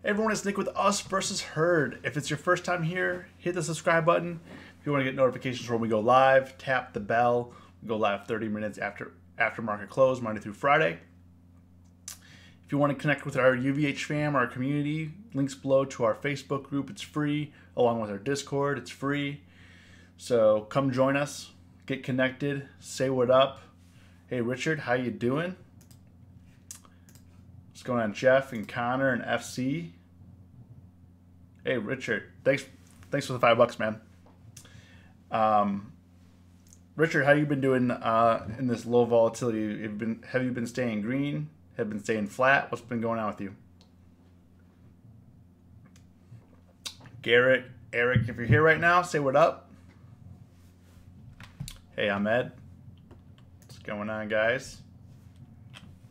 Everyone, it's Nick with Us versus Herd. If it's your first time here, hit the subscribe button. If you want to get notifications when we go live, tap the bell. We go live 30 minutes after market close, Monday through Friday. If you want to connect with our UVH fam, our community, links below to our Facebook group. It's free, along with our Discord. It's free. So come join us, get connected, say what up. Hey Richard, how you doing? What's going on, Jeff and Connor and FC? Hey Richard, thanks for the $5, man. Richard, how you been doing in this low volatility? Have you been staying green? Have you been staying flat? What's been going on with you? Garrett, Eric, if you're here right now, say what up. Hey Ahmed, what's going on, guys?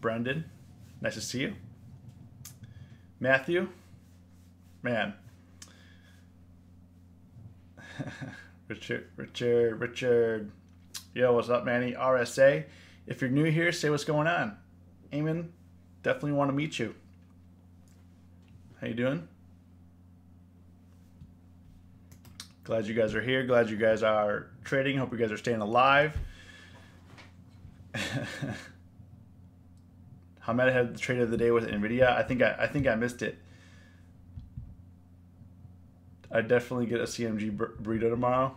Brendan, nice to see you. Matthew, man. Richard. Yo, what's up, Manny? RSA. If you're new here, say what's going on. Eamon, definitely want to meet you. How you doing? Glad you guys are here. Glad you guys are trading. Hope you guys are staying alive. Hamed had the trade of the day with Nvidia. I think I missed it. I definitely get a CMG burrito tomorrow.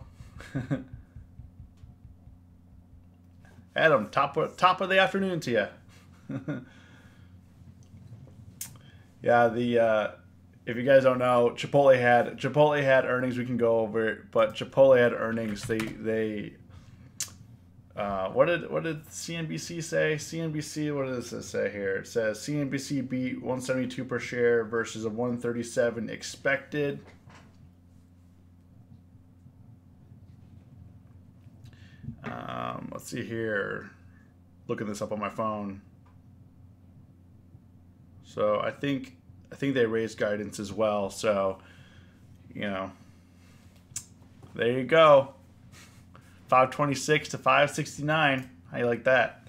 Adam, top of the afternoon to you. Yeah, if you guys don't know, Chipotle had earnings. We can go over it, but Chipotle had earnings. They what did CNBC say? CNBC, what does this say here? It says CNBC beat 172 per share versus a 137 expected. Let's see here. Looking this up on my phone. So I think they raised guidance as well. So, you know, there you go. 526 to 569. How you like that?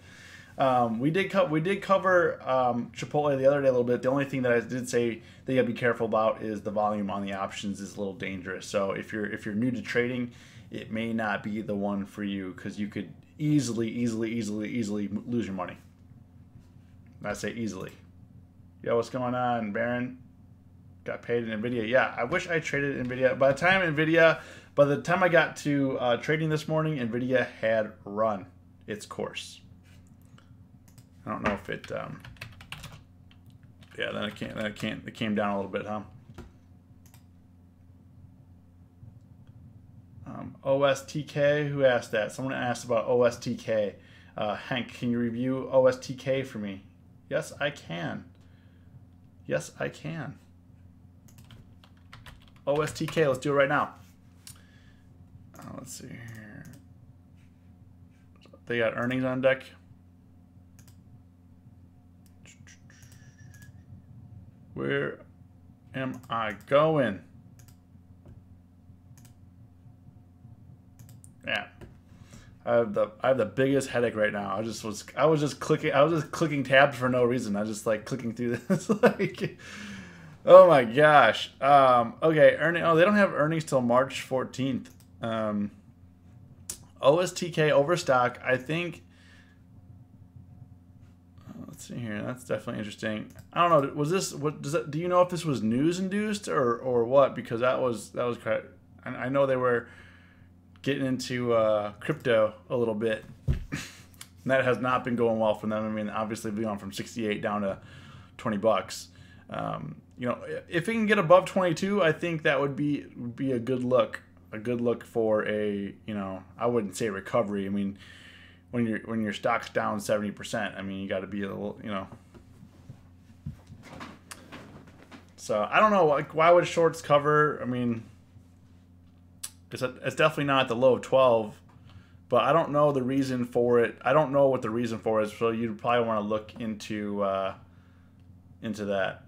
We did cover Chipotle the other day a little bit. The only thing that I did say that you gotta be careful about is the volume on the options is a little dangerous. So if you're new to trading, it may not be the one for you because you could easily lose your money. I say easily. Yo, what's going on, Baron? Got paid in Nvidia. Yeah, I wish I traded Nvidia. By the time I got to trading this morning, Nvidia had run its course. I don't know if it. Yeah, then it came down a little bit, huh? OSTK, who asked that? Someone asked about OSTK. Hank, can you review OSTK for me? Yes, I can. Yes, I can. OSTK, let's do it right now. Let's see here. They got earnings on deck. Where am I going? Yeah, I have the biggest headache right now. I was just clicking tabs for no reason. I was just like clicking through this like, oh my gosh. Okay, oh, they don't have earnings till March 14th. OSTK Overstock, I think. Let's see here. That's definitely interesting. I don't know. Was this do you know if this was news induced or what? Because that was I know they were getting into crypto a little bit. And that has not been going well for them. I mean, obviously we've gone from 68 down to $20. You know, if it can get above 22, I think that would be a good look. A good look for a, you know, I wouldn't say recovery. I mean, when your stock's down 70%, I mean, you got to be a little, you know. So I don't know, like, why would shorts cover? I mean, it's definitely not at the low of 12, but I don't know the reason for it. I don't know what the reason for it is, so you'd probably want to look into that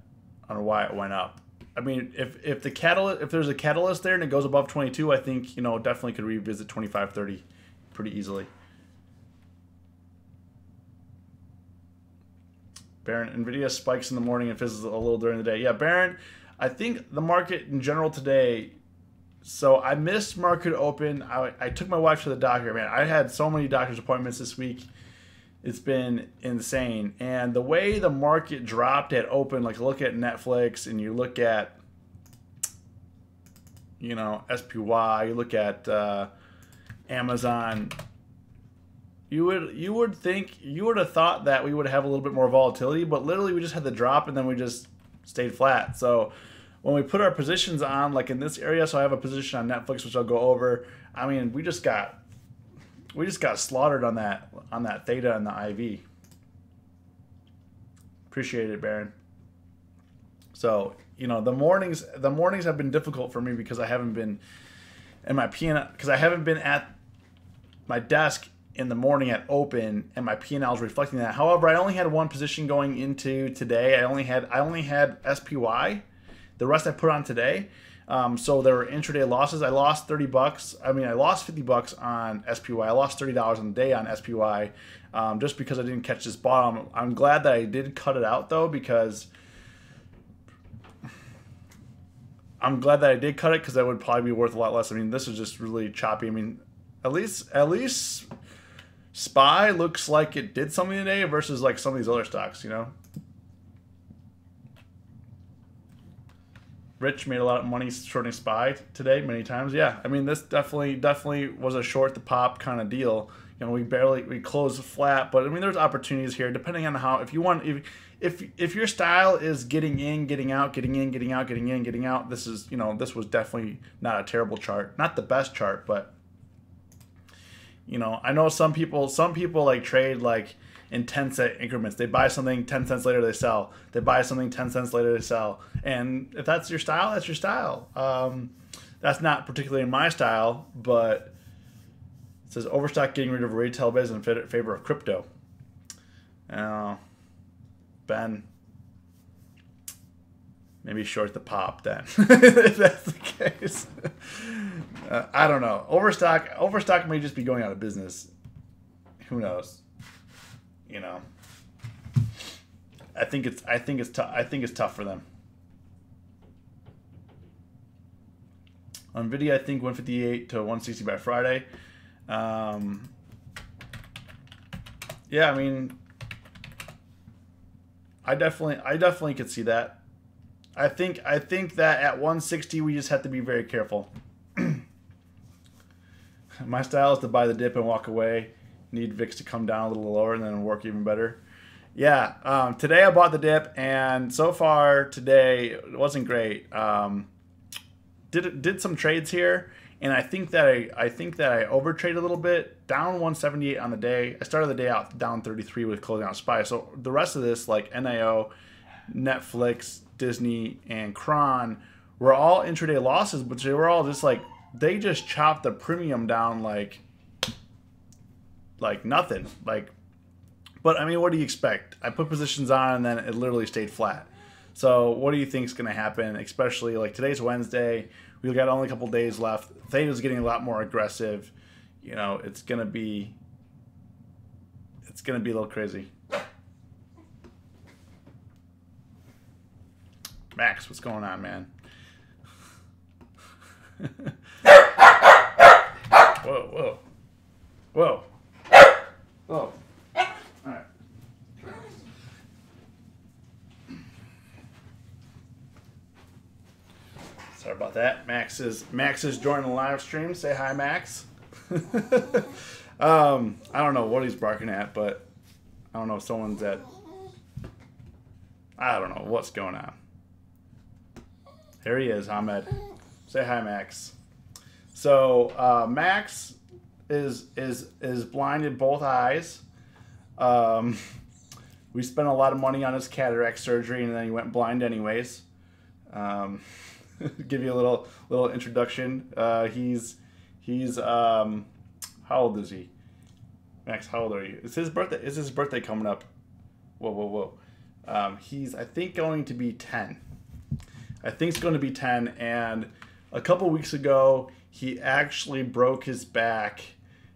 on why it went up. I mean, if there's a catalyst there and it goes above 22, I think, you know, definitely could revisit 25, 30 pretty easily. Baron, NVIDIA spikes in the morning and fizzles a little during the day. Yeah, Baron, I think the market in general today. So I missed market open. I took my wife to the doctor. Man, I had so many doctor's appointments this week. It's been insane. And the way the market dropped at open, like look at Netflix and you look at, you know, SPY, you look at Amazon, you would have thought that we would have a little bit more volatility, but literally we just had the drop and then we just stayed flat. So when we put our positions on, like in this area, so I have a position on Netflix, which I'll go over. I mean, we just got slaughtered on that theta and the IV. Appreciate it, Baron. So, you know, the mornings have been difficult for me because I haven't been in my P&L, because I haven't been at my desk in the morning at open, and my P&L is reflecting that. However, I only had one position going into today. I only had SPY. The rest I put on today. So there were intraday losses. I lost $30. I mean, I lost $50 on SPY. I lost $30 on the day on SPY, just because I didn't catch this bottom. I'm glad that I did cut it out though, because I'm glad that I did cut it, because that would probably be worth a lot less. I mean, this is just really choppy. I mean, at least SPY looks like it did something today versus like some of these other stocks, you know. Rich made a lot of money shorting SPY today many times. Yeah, I mean, this definitely was a short the pop kind of deal. You know, we closed flat, but I mean, there's opportunities here depending on how, if you want, if your style is getting in, getting out, getting in, getting out, getting in, getting out, this is, you know, this was definitely not a terrible chart, not the best chart, but you know, I know some people like trade like in 10-cent increments. They buy something, 10 cents later they sell. They buy something, 10 cents later they sell. And if that's your style, that's your style. That's not particularly my style, but it says Overstock getting rid of retail biz in favor of crypto. Ben, maybe short the pop then, if that's the case. I don't know. Overstock may just be going out of business. Who knows? You know, I think it's tough. I think it's tough for them. On Nvidia, I think 158 to 160 by Friday. Yeah, I mean, I definitely could see that. I think that at 160 we just have to be very careful. My style is to buy the dip and walk away. Need VIX to come down a little lower and then work even better. Yeah, today I bought the dip, and so far today it wasn't great. Did some trades here, and I think that I overtraded a little bit. Down 178 on the day. I started the day out down 33 with closing out SPY. So the rest of this, like NIO, Netflix, Disney, and Kron, were all intraday losses, but they were all just like, they just chopped the premium down like nothing. Like, but I mean, what do you expect? I put positions on and then it literally stayed flat. So what do you think is going to happen? Especially like today's Wednesday, we've got only a couple days left. Theta's getting a lot more aggressive. You know, it's gonna be a little crazy. Max, what's going on, man? Whoa. Whoa. All right. Sorry about that. Max is joining the live stream. Say hi, Max. I don't know what he's barking at, but I don't know if someone's at. I don't know what's going on. Here he is, Ahmed. Say hi, Max. So Max is blind in both eyes. We spent a lot of money on his cataract surgery, and then he went blind anyways. Give you a little introduction. He's how old is he? Max, how old are you? It's his birthday. Is his birthday coming up? Whoa. He's, I think, going to be 10. I think it's going to be 10. And a couple weeks ago, he actually broke his back.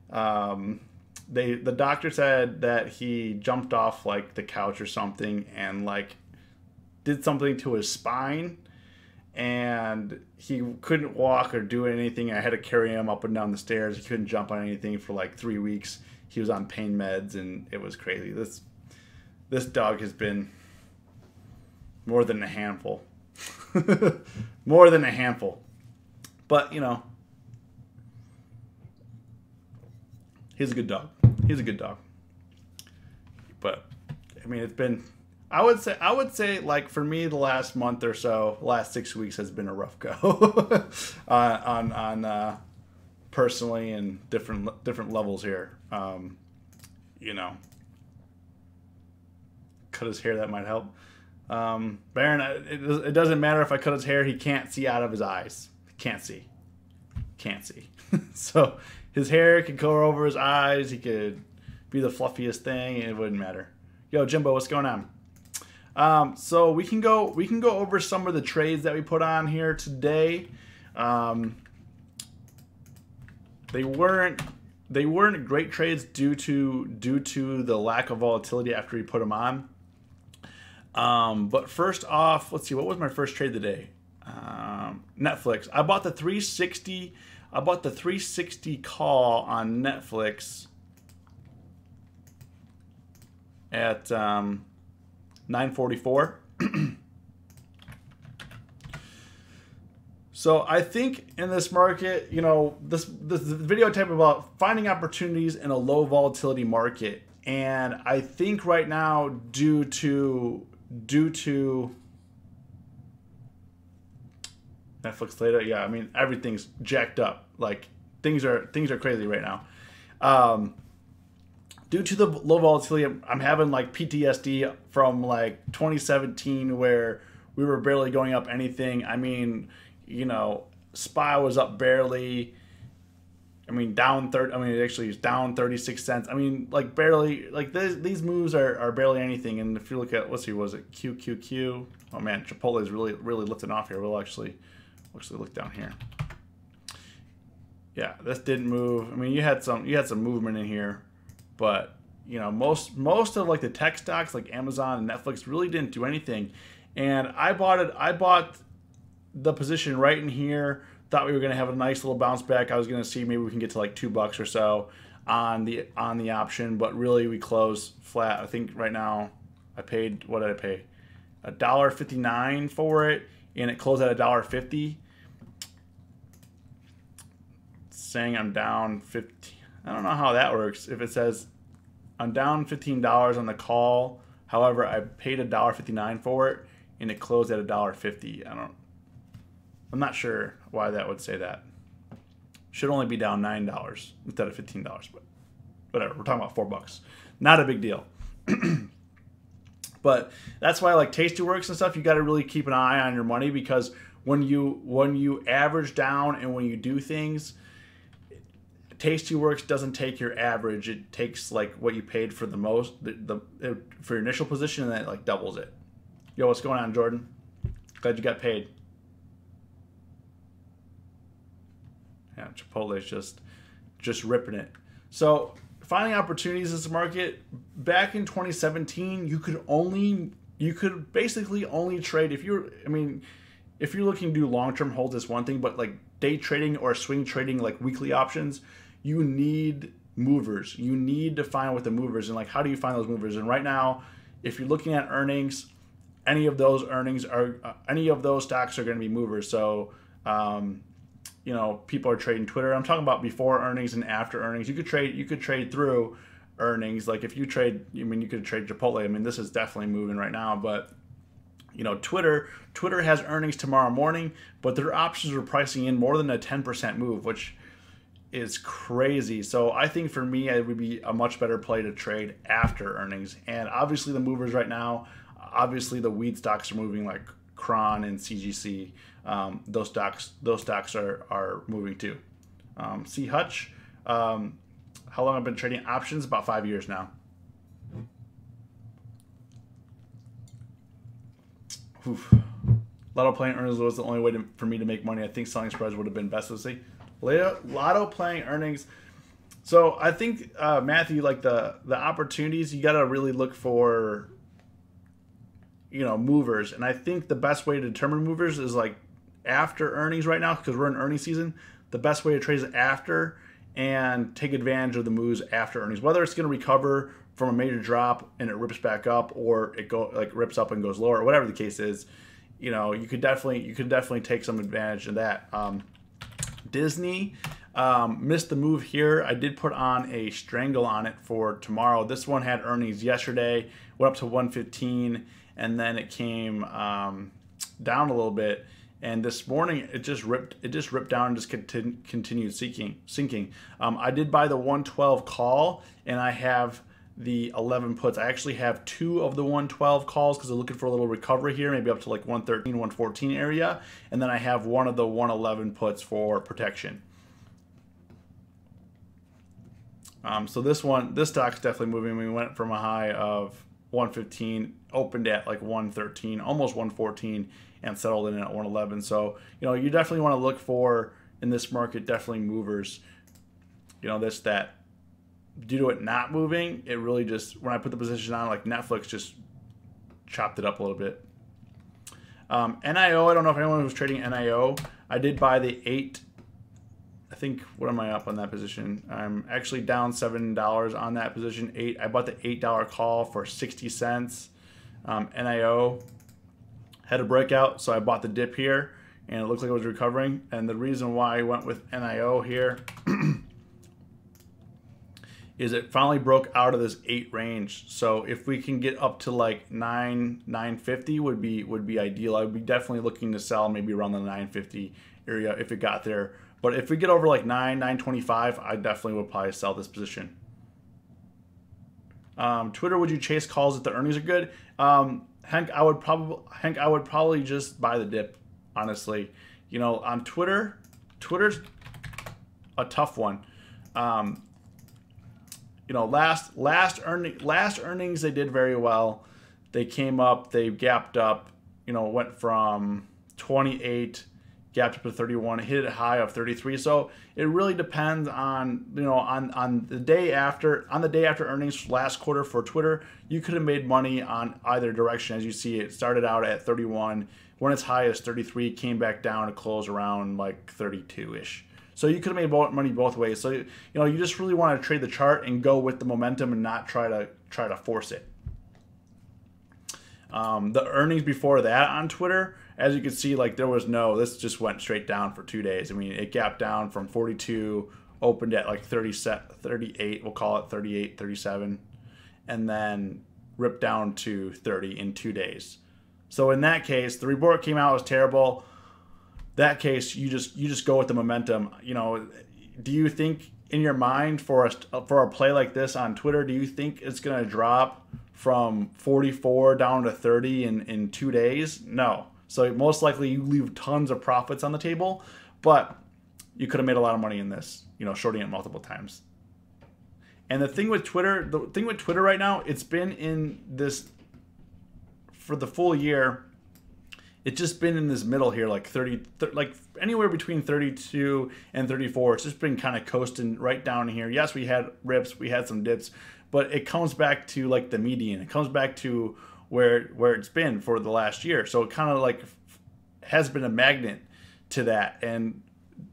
The doctor said that he jumped off like the couch or something and like did something to his spine, and he couldn't walk or do anything. I had to carry him up and down the stairs. He couldn't jump on anything for like 3 weeks. He was on pain meds, and it was crazy. This dog has been more than a handful. More than a handful. But, you know, he's a good dog. He's a good dog. But, I mean, it's been... I would say, like, for me, the last month or so, last 6 weeks has been a rough go on personally and different levels here. You know, cut his hair, that might help. Baron, it doesn't matter if I cut his hair. He can't see out of his eyes. Can't see. So his hair could go over his eyes. He could be the fluffiest thing, and it wouldn't matter. Yo, Jimbo, what's going on? So we can go over some of the trades that we put on here today. They weren't great trades due to the lack of volatility after we put them on. But first off, let's see, what was my first trade today? Netflix. I bought the 360 call on Netflix at 944. So I think in this market, you know, this video type about finding opportunities in a low volatility market, and I think right now due to Netflix data, yeah, I mean everything's jacked up. Like things are crazy right now. Due to the low volatility, I'm having like PTSD from like 2017 where we were barely going up anything. I mean, you know, SPY was up barely. I mean, down 30. I mean, it actually is down 36 cents. I mean, like barely. Like these moves are barely anything. And if you look at, let's see, was it QQQ? Oh man, Chipotle is really lifting off here. We'll actually look down here. Yeah, this didn't move. I mean, you had some movement in here. But, you know, most of like the tech stocks like Amazon and Netflix really didn't do anything. And I bought the position right in here. Thought we were going to have a nice little bounce back. I was going to see maybe we can get to like $2 or so on the option, but really we closed flat. I think right now I paid, what did I pay? $1.59 for it, and it closed at $1.50. Saying I'm down 15. I don't know how that works. If it says I'm down $15 on the call, however, I paid $1.59 for it, and it closed at $1.50. I'm not sure why that would say that. Should only be down $9 instead of $15, but whatever. We're talking about $4. Not a big deal. But that's why, like Tastyworks and stuff, you got to really keep an eye on your money, because when you average down and when you do things, Tastyworks doesn't take your average. It takes like what you paid for the most, for your initial position, and then it like doubles it. Yo, what's going on, Jordan? Glad you got paid. Yeah, Chipotle's just ripping it. So finding opportunities in this market, back in 2017, you could basically only trade if you're looking to do long-term holds, is one thing, but like day trading or swing trading, like weekly options, you need movers. You need to find what the movers, and like how do you find those movers? And right now, if you're looking at earnings, any of those stocks are going to be movers. So you know, people are trading Twitter. I'm talking about before earnings and after earnings. You could trade through earnings. Like if you trade, I mean, you could trade Chipotle. I mean, this is definitely moving right now, but you know, Twitter has earnings tomorrow morning, but their options are pricing in more than a 10% move, which is crazy. So I think for me, it would be a much better play to trade after earnings. And obviously the movers right now, obviously the weed stocks are moving, like Cron and CGC. Those stocks are moving too. C Hutch, how long I've been trading options? About 5 years now. Oof. Lotto playing earnings was the only way for me to make money. I think selling spreads would have been best. Let's see. Lotto playing earnings. So I think, Matthew, like the opportunities, you got to really look for, you know, movers. And I think the best way to determine movers is like after earnings right now because we're in earnings season. The best way to trade is after and take advantage of the moves after earnings. Whether it's going to recover from a major drop and it rips back up, or it rips up and goes lower, or whatever the case is, you could definitely take some advantage of that. Disney missed the move here. I did put on a strangle on it for tomorrow. This one had earnings yesterday, went up to 115, and then it came down a little bit. And this morning it just ripped down and just continued sinking. I did buy the 112 call, and I have the 11 puts. I actually have 2 of the 112 calls because I'm looking for a little recovery here, maybe up to like 113, 114 area. And then I have 1 of the 111 puts for protection. So this stock's definitely moving. We went from a high of 115, opened at like 113, almost 114, and settled in at 111. So, you definitely want to look for, in this market, definitely movers. That due to it not moving, it really just, when I put the position on, like Netflix just chopped it up a little bit. NIO, I don't know if anyone was trading NIO. I did buy the 8. I think, what am I up on that position? I'm actually down $7 on that position. 8. I bought the $8 call for 60 cents. NIO had a breakout, so I bought the dip here, and it looked like it was recovering. And the reason why I went with NIO here is it finally broke out of this 8 range. So if we can get up to like 950 would be ideal. I would be definitely looking to sell maybe around the 950 area if it got there. But if we get over like 925, I definitely would probably sell this position. Twitter, would you chase calls if the earnings are good? Hank, I would probably just buy the dip, honestly. On Twitter's a tough one. Last earnings they did very well. They came up, they gapped up, went from 28, gapped up to 31, hit a high of 33. So it really depends on, on the day after earnings last quarter for Twitter, you could have made money on either direction. As you see, it started out at 31, went as high as 33, came back down to close around like 32-ish. So you could have made money both ways. So you just really want to trade the chart and go with the momentum and not try to force it. The earnings before that on Twitter, as you can see, like this just went straight down for 2 days. I mean, it gapped down from 42, opened at like 38, we'll call it 38, 37, and then ripped down to 30 in 2 days. So in that case, the report came out, was terrible. That case, you just go with the momentum. Do you think in your mind for a play like this on Twitter, do you think it's going to drop from 44 down to 30 in 2 days? No. So most likely you leave tons of profits on the table, but you could have made a lot of money in this, shorting it multiple times. And the thing with Twitter right now, it's been in this for the full year. It's just been in this middle here, like like anywhere between 32 and 34. It's just been kind of coasting right down here. Yes, we had rips, we had some dips, but it comes back to like the median. It comes back to where it's been for the last year. So it kind of like has been a magnet to that. And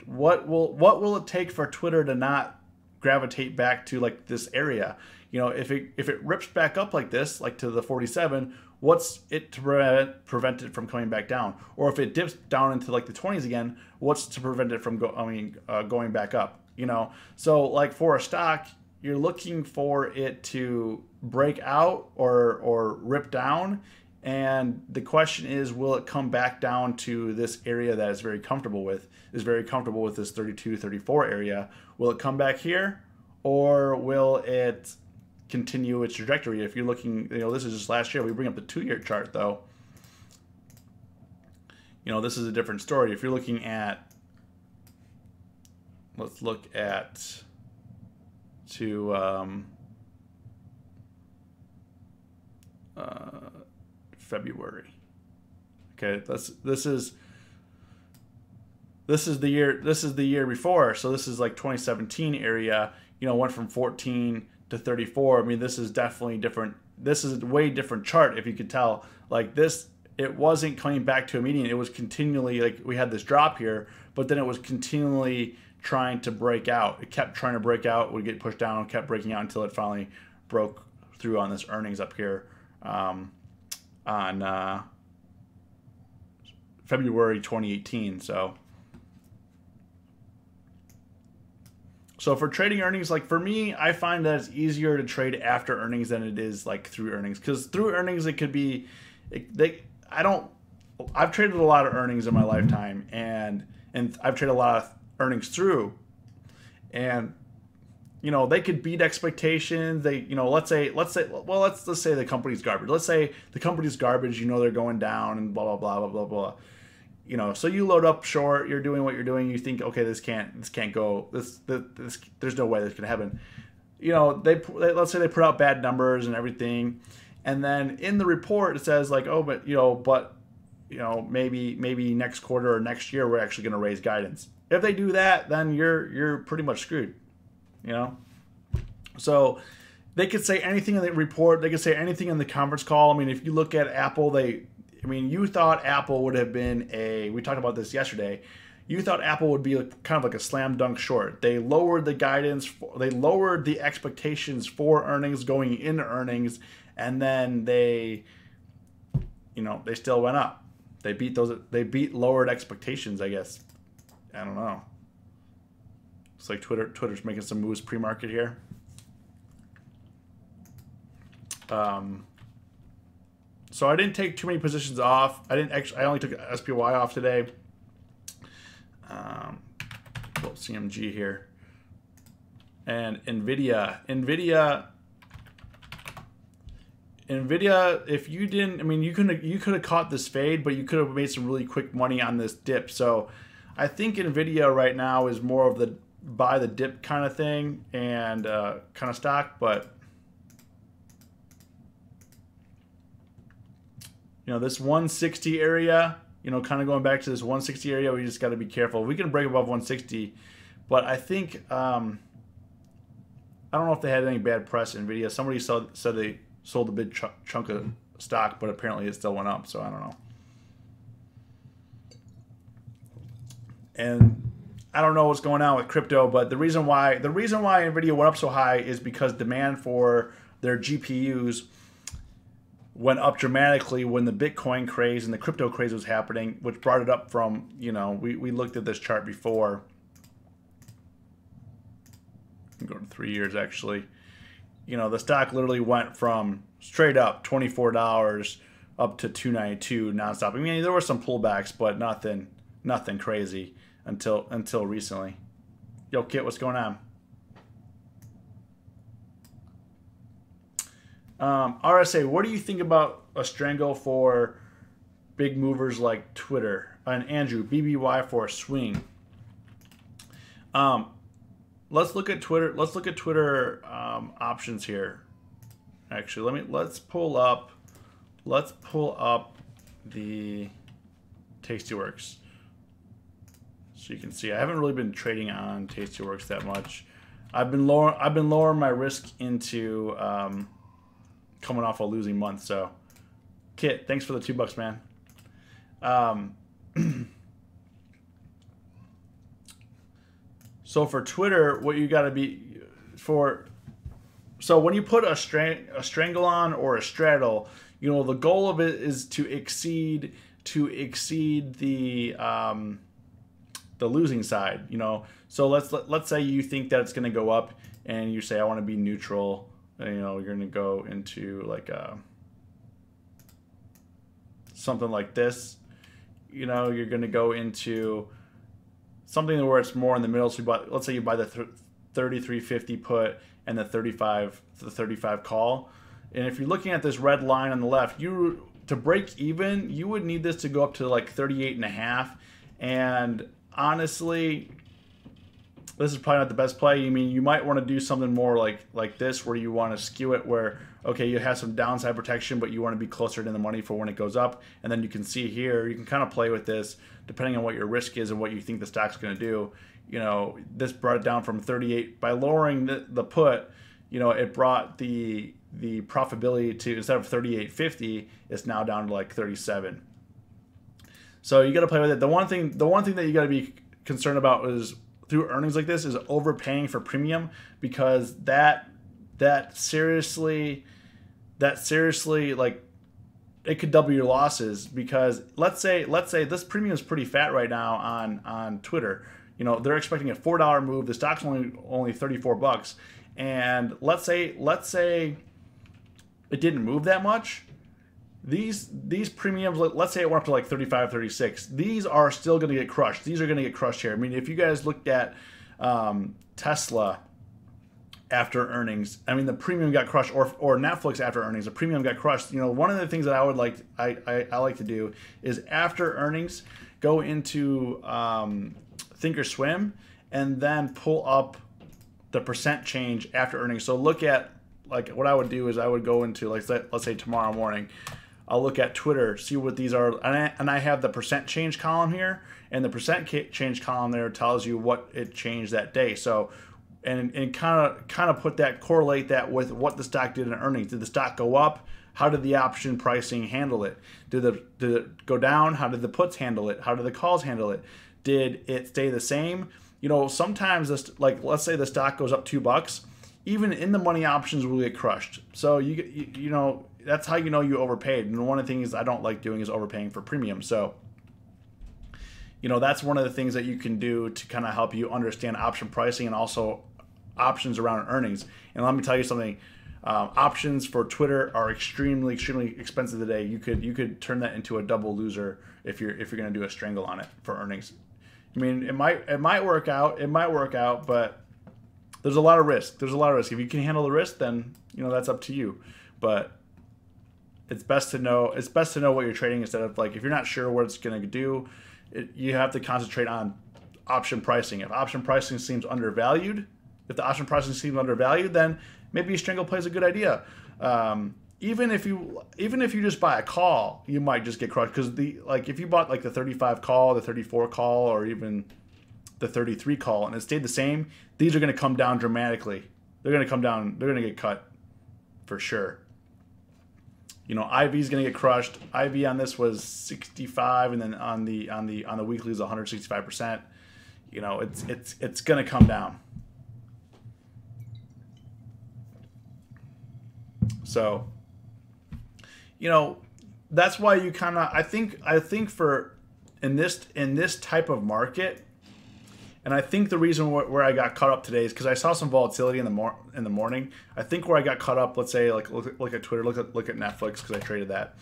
what will it take for Twitter to not gravitate back to like this area? If it rips back up like this, like to the 47, what's it to prevent it from coming back down? Or if it dips down into like the 20s again, what's to prevent it from going back up? So like for a stock, you're looking for it to break out or rip down, and the question is, will it come back down to this area that is very comfortable with this 32, 34 area? Will it come back here, or will it continue its trajectory? If you're looking, this is just last year. We bring up the 2-year chart though. This is a different story. If you're looking at, let's look at February. Okay, this is the year before. So this is like 2017 area. Went from 14 to 34. I mean, this is definitely different. This is a way different chart, if you could tell. Like this it wasn't coming back to a median. It was continually, like, we had this drop here, but then it was continually trying to break out. It kept trying to break out, would get pushed down, kept breaking out until it finally broke through on this earnings up here on February 2018. So for trading earnings, like for me, I find that it's easier to trade after earnings than it is like through earnings, because through earnings it could be, I've traded a lot of earnings in my lifetime, and I've traded a lot of earnings through, and you know, they could beat expectations. They, you know, let's say the company's garbage. Let's say the company's garbage, you know, they're going down and blah blah blah blah blah blah. You know, so you load up short, you're doing what you're doing, you think, okay, this can't go, this there's no way this can happen. You know, let's say they put out bad numbers and everything, and then in the report it says like, oh, but maybe next quarter or next year we're actually going to raise guidance. If they do that, then you're pretty much screwed. You know, so they could say anything in the report, they could say anything in the conference call. I mean, if you look at Apple, you thought Apple would have been we talked about this yesterday. You thought Apple would be kind of like a slam dunk short. They lowered the guidance, they lowered the expectations for earnings going into earnings, and then they still went up. They beat lowered expectations, I guess. I don't know. It's like Twitter's making some moves pre-market here. So I didn't take too many positions off. I only took SPY off today. CMG here. And Nvidia, if you didn't, I mean, you could have caught this fade, but you could have made some really quick money on this dip. So I think Nvidia right now is more of the buy the dip kind of thing and kind of stock, but you know, this 160 area, you know, kind of going back to this 160 area, we just got to be careful. We can break above 160, but I think I don't know if they had any bad press in Nvidia. Somebody said they sold a big chunk of stock, but apparently it still went up, so I don't know. And I don't know what's going on with crypto, but the reason why Nvidia went up so high is because demand for their GPUs went up dramatically when the Bitcoin craze and the crypto craze was happening, which brought it up from, you know, we looked at this chart before. Go to 3 years actually. You know, the stock literally went from straight up $24 up to $292 nonstop. I mean, there were some pullbacks, but nothing crazy until recently. Yo, Kit, what's going on? RSA, what do you think about a strangle for big movers like Twitter? And Andrew, BBY for a swing. Let's look at Twitter. Let's look at Twitter options here. Actually, let's pull up the Tastyworks so you can see. I haven't really been trading on Tastyworks that much. I've been lowering my risk into coming off a losing month. So, Kit, thanks for the $2, man. So for Twitter, what you got to be for. So when you put a strangle on or a straddle, you know, the goal of it is to exceed the losing side. You know, so let's say you think that it's going to go up, and you say I want to be neutral. You know, you're going to go into like something like this. You know, you're going to go into something where it's more in the middle. So let's say you buy the 33.50 put and the 35 call. And if you're looking at this red line on the left, to break even, you would need this to go up to like 38.5. And honestly, this is probably not the best play. I mean, you might want to do something more like this, where you want to skew it where, okay, you have some downside protection, but you want to be closer to the money for when it goes up. And then you can see here, you can kind of play with this depending on what your risk is and what you think the stock's going to do. You know, this brought it down from 38 by lowering the put. You know, it brought the profitability to, instead of 38.50, it's now down to like 37. So you got to play with it. The one thing that you got to be concerned about is through earnings like this is overpaying for premium, because that seriously like it could double your losses. Because let's say this premium is pretty fat right now on Twitter. You know, they're expecting a $4 move. The stock's only $34, and let's say it didn't move that much. These premiums, let's say it went up to like 35, 36. These are still going to get crushed. These are going to get crushed here. I mean, if you guys looked at Tesla after earnings, I mean, the premium got crushed, or Netflix after earnings, the premium got crushed. You know, one of the things that I like to do is after earnings, go into Thinkorswim and then pull up the percent change after earnings. So look at, like, what I would do is I would go into, like, let's say tomorrow morning, I'll look at Twitter, see what these are, and I have the percent change column here, and the percent change column there tells you what it changed that day. So, and kind of correlate that with what the stock did in earnings. Did the stock go up? How did the option pricing handle it? Did it go down? How did the puts handle it? How did the calls handle it? Did it stay the same? You know, sometimes this, like, let's say the stock goes up $2, even in the money options will get crushed. So you know, that's how you know you overpaid. And one of the things I don't like doing is overpaying for premium. So, you know, that's one of the things that you can do to kind of help you understand option pricing and also options around earnings. And let me tell you something. Options for Twitter are extremely expensive today. You could turn that into a double loser if you're going to do a strangle on it for earnings. I mean, it might work out. It might work out, but there's a lot of risk. There's a lot of risk. If you can handle the risk, then, you know, that's up to you. But it's best to know what you're trading, instead of, like, if you're not sure what it's going to do, you have to concentrate on option pricing. If option pricing seems undervalued, then maybe a strangle play is a good idea. Even if you just buy a call, you might just get crushed, because if you bought like the 35 call, the 34 call, or even the 33 call, and it stayed the same, these are going to come down dramatically. They're going to come down. They're going to get cut for sure. You know, IV is going to get crushed. IV on this was 65, and then on the weekly is 165%. You know, it's going to come down. So, you know, that's why you kind of, I think for in this type of market, and I think the reason where I got caught up today is because I saw some volatility in the morning. I think where I got caught up, let's say, like look at Twitter, look at Netflix, because I traded that.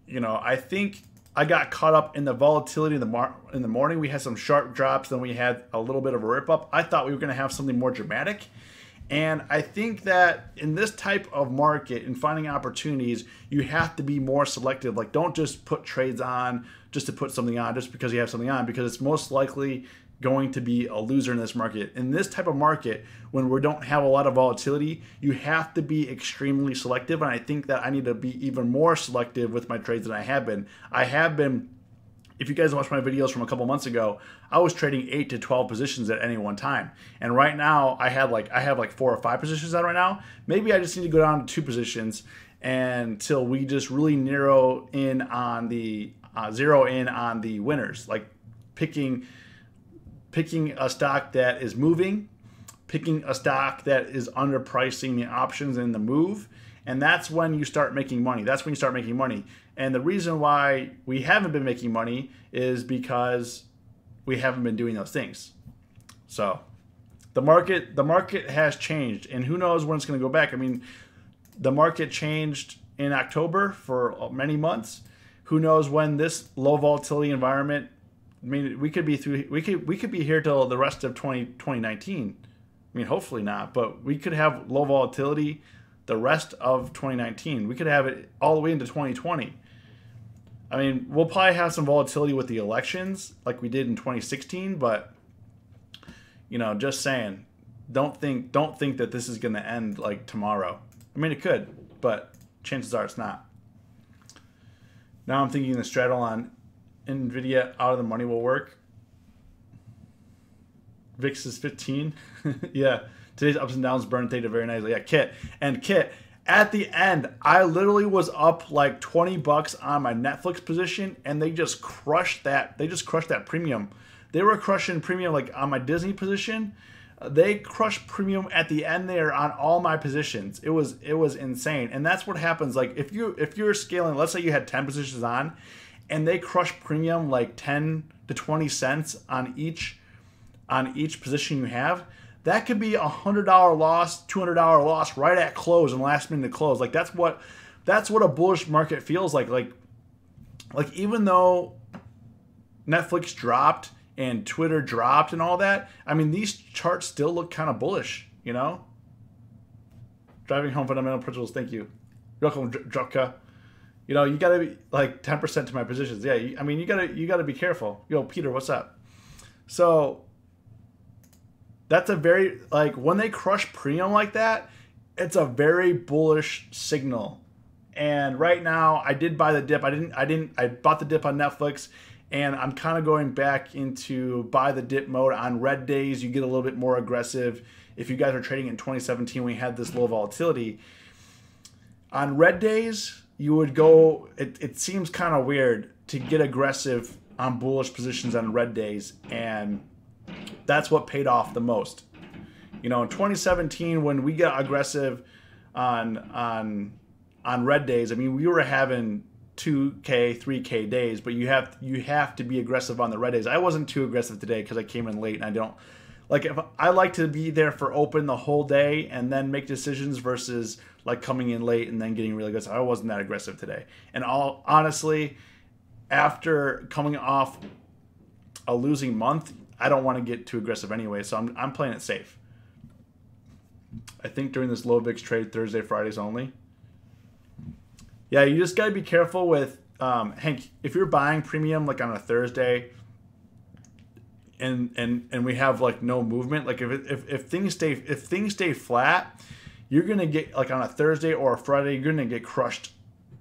You know, I think I got caught up in the volatility in the morning. We had some sharp drops, then we had a little bit of a rip up. I thought we were going to have something more dramatic. And I think that in this type of market, in finding opportunities, you have to be more selective. Like, don't just put trades on just to put something on just because you have something on, because it's most likely going to be a loser in this market. In this type of market, when we don't have a lot of volatility, you have to be extremely selective. And I think that I need to be even more selective with my trades than I have been. If you guys watched my videos from a couple months ago, I was trading 8 to 12 positions at any one time. And right now I have like 4 or 5 positions on right now. Maybe I just need to go down to 2 positions until we just really zero in on the winners, like picking a stock that is moving, picking a stock that is underpricing the options in the move. And that's when you start making money. And the reason why we haven't been making money is because we haven't been doing those things. So the market has changed, and who knows when it's going to go back. I mean, the market changed in October for many months. Who knows when this low volatility environment, I mean, we could be here till the rest of 2019. I mean, hopefully not, but we could have low volatility the rest of 2019. We could have it all the way into 2020. I mean, we'll probably have some volatility with the elections like we did in 2016, but, you know, just saying, don't think that this is going to end like tomorrow. I mean, it could, but chances are it's not. Now I'm thinking the straddle on NVIDIA out of the money will work. VIX is 15. Yeah. Today's ups and downs burn data very nicely. Yeah, Kit. At the end, I literally was up like 20 bucks on my Netflix position, and they just crushed that. They just crushed that premium. They were crushing premium like on my Disney position. They crushed premium at the end there on all my positions. It was insane. And that's what happens. Like if you're scaling, let's say you had 10 positions on, and they crush premium like 10 to 20 cents on each position you have. That could be $100 loss, $200 loss right at close and last minute close. Like that's what a bullish market feels like. Like even though Netflix dropped and Twitter dropped and all that, I mean these charts still look kind of bullish, you know. Driving home fundamental principles. Thank you. Welcome, Drutka. You know, you gotta be like 10% to my positions. Yeah, I mean you gotta be careful. Yo, Peter, what's up? So. That's a very, like, when they crush premium like that, it's a very bullish signal. And right now, I did buy the dip. I bought the dip on Netflix, and I'm kind of going back into buy the dip mode. On red days, you get a little bit more aggressive. If you guys are trading in 2017, we had this low volatility. On red days, you would go, it seems kind of weird to get aggressive on bullish positions on red days, and that's what paid off the most. You know, in 2017, when we got aggressive on red days, I mean, we were having 2K, 3K days, but you have to be aggressive on the red days. I wasn't too aggressive today because I came in late, and I don't like, if I like to be there for open the whole day and then make decisions versus like coming in late and then getting really aggressive. I wasn't that aggressive today. And honestly, after coming off a losing month, I don't want to get too aggressive anyway, so I'm playing it safe. I think during this low VIX trade, Thursday, Fridays only. Yeah, you just got to be careful with, Hank, if you're buying premium like on a Thursday and we have like no movement, like if things stay flat, you're going to get, like on a Thursday or a Friday, you're going to get crushed